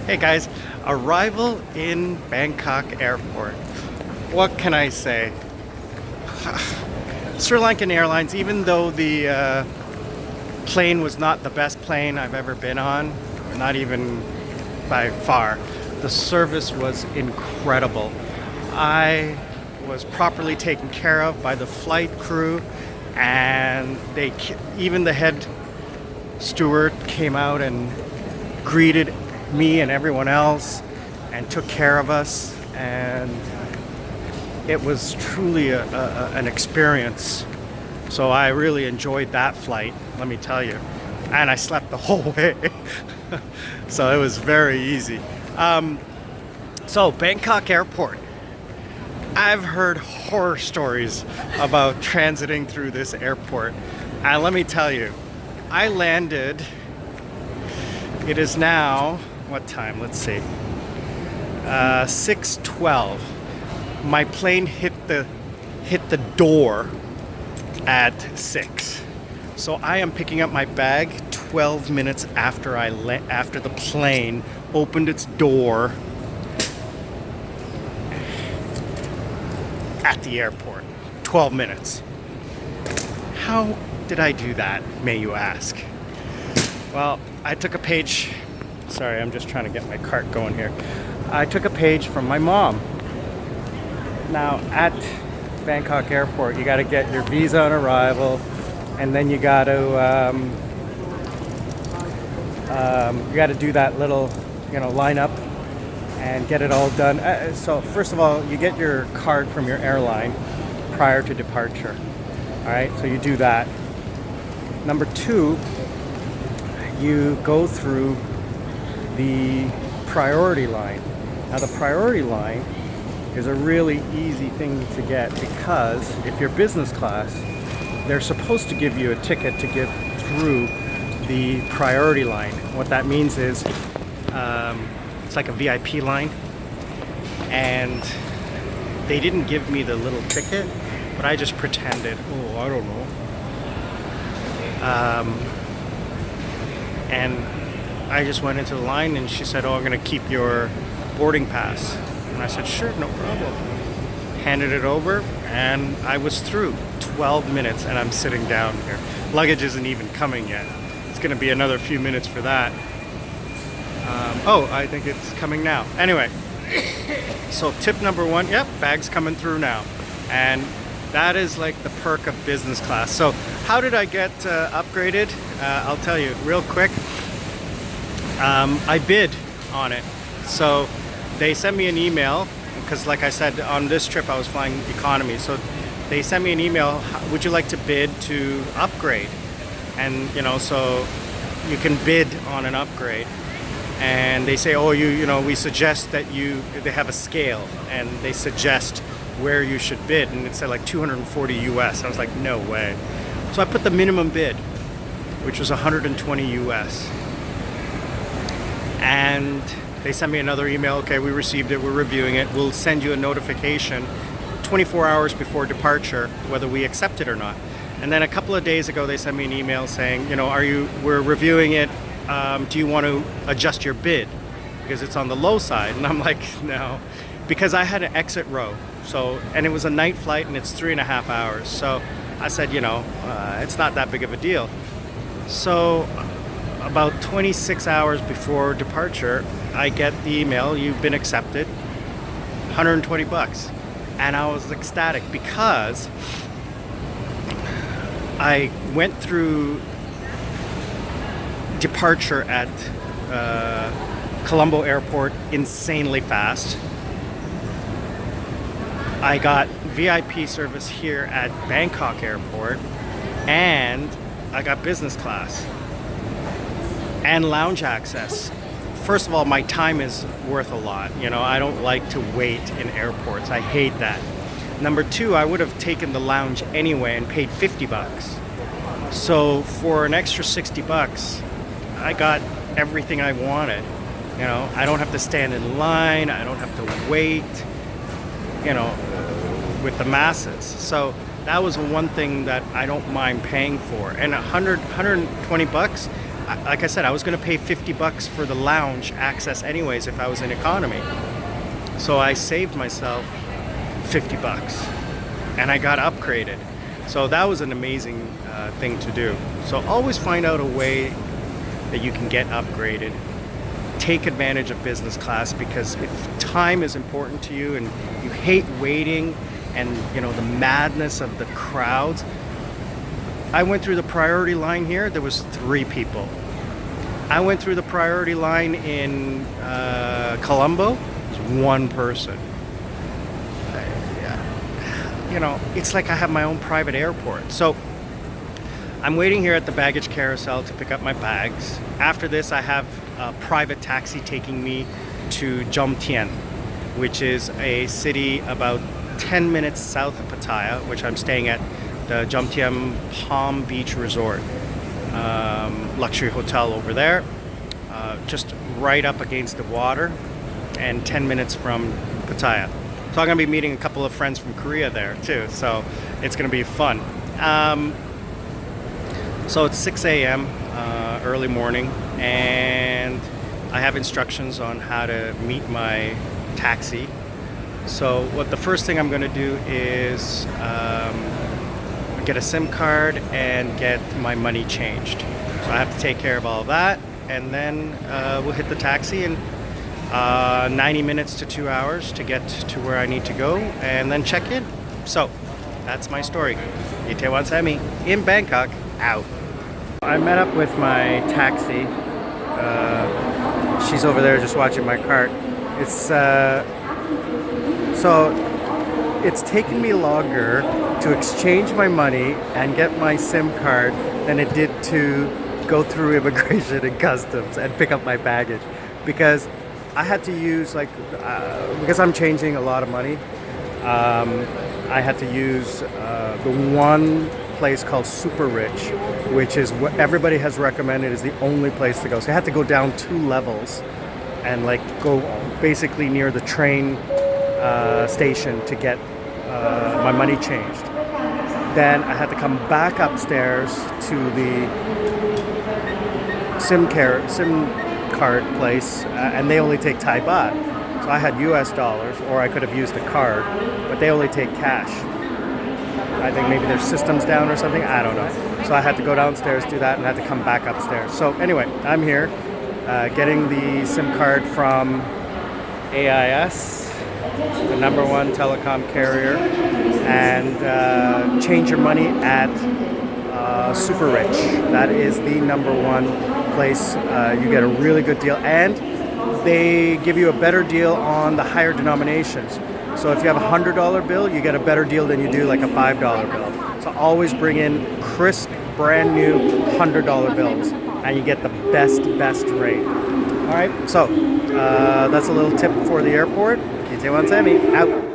Hey guys, arrival in Bangkok airport. What can I say? Sri Lankan Airlines, even though the plane was not the best plane I've ever been on, not even by far, the service was incredible. I was properly taken care of by the flight crew, and even the head steward came out and greeted me and everyone else and took care of us, and it was truly an experience. So I really enjoyed that flight, let me tell you. And I slept the whole way. So it was very easy. So Bangkok airport. I've heard horror stories about transiting through this airport. And let me tell you, I landed, it is now, what time? Let's see. 6:12. My plane hit the door at 6. So I am picking up my bag 12 minutes after after the plane opened its door at the airport. 12 minutes. How did I do that, may you ask? Well, I took a page. Sorry, I'm just trying to get my cart going here. I took a page from my mom. Now, at Bangkok airport, you got to get your visa on arrival, and then you got to do that little, line up and get it all done. So first of all, you get your card from your airline prior to departure. All right, so you do that. Number two, you go through the priority line. Now the priority line is a really easy thing to get because if you're business class, they're supposed to give you a ticket to get through the priority line. What that means is it's like a VIP line, and they didn't give me the little ticket, but I just pretended, I don't know. And I just went into the line, and she said, I'm going to keep your boarding pass. And I said, sure, no problem. Handed it over, and I was through. 12 minutes, and I'm sitting down here. Luggage isn't even coming yet. It's going to be another few minutes for that. I think it's coming now. Anyway, so tip number one, yep, bag's coming through now. And that is like the perk of business class. So how did I get upgraded? I'll tell you real quick. I bid on it. So they sent me an email because, like I said, on this trip I was flying economy. So they sent me an email, would you like to bid to upgrade? And, so you can bid on an upgrade. And they say, we suggest that they have a scale, and they suggest where you should bid. And it said like 240 US. I was like, no way. So I put the minimum bid, which was 120 US. And they sent me another email. Okay, we received it. We're reviewing it. We'll send you a notification 24 hours before departure whether we accept it or not. And then a couple of days ago, they sent me an email saying, we're reviewing it. Do you want to adjust your bid because it's on the low side? And I'm like, no, because I had an exit row. So, and it was a night flight, and it's 3.5 hours. So I said, it's not that big of a deal. So about 26 hours before departure, I get the email, you've been accepted, $120. And I was ecstatic because I went through departure at Colombo Airport insanely fast. I got VIP service here at Bangkok Airport, and I got business class and lounge access. First of all, my time is worth a lot. I don't like to wait in airports. I hate that. Number two, I would have taken the lounge anyway and paid $50. So for an extra $60, I got everything I wanted. I don't have to stand in line. I don't have to wait, with the masses. So that was one thing that I don't mind paying for. And 120 bucks, like I said, I was going to pay $50 for the lounge access anyways if I was in economy. So I saved myself $50 and I got upgraded. So that was an amazing thing to do. So always find out a way that you can get upgraded. Take advantage of business class, because if time is important to you and you hate waiting and the madness of the crowds. I went through the priority line here, there was 3 people. I went through the priority line in Colombo, it was 1 person. It's like I have my own private airport. So I'm waiting here at the baggage carousel to pick up my bags. After this, I have a private taxi taking me to Jomtien, which is a city about 10 minutes south of Pattaya, which I'm staying at the Jomtien Palm Beach Resort, luxury hotel over there, just right up against the water and 10 minutes from Pattaya. So I'm going to be meeting a couple of friends from Korea there too, so it's going to be fun. So it's 6 a.m. Early morning, and I have instructions on how to meet my taxi. So the first thing I'm going to do is get a SIM card and get my money changed. So I have to take care of all of that, and then we'll hit the taxi in 90 minutes to 2 hours to get to where I need to go, and then check in. So that's my story. Itaewon Semi in Bangkok, out. I met up with my taxi. She's over there just watching my cart. It's it's taken me longer to exchange my money and get my SIM card than it did to go through immigration and customs and pick up my baggage, because I had to use because I'm changing a lot of money. I had to use the one place called Super Rich, which is what everybody has recommended is the only place to go. So I had to go down 2 levels and go basically near the train station to get my money changed. Then I had to come back upstairs to the SIM card place, and they only take Thai baht. So I had US dollars, or I could have used a card, but they only take cash. I think maybe their system's down or something, I don't know. So I had to go downstairs, do that, and I had to come back upstairs. So anyway, I'm here getting the SIM card from AIS, the #1 telecom carrier, and change your money at Super Rich. That is the #1 place. You get a really good deal, and they give you a better deal on the higher denominations. So if you have a $100 bill, you get a better deal than you do like a $5 bill. So always bring in crisp, brand new $100 bills, and you get the best rate. All right, so that's a little tip for the airport. Itaewon Semi, out.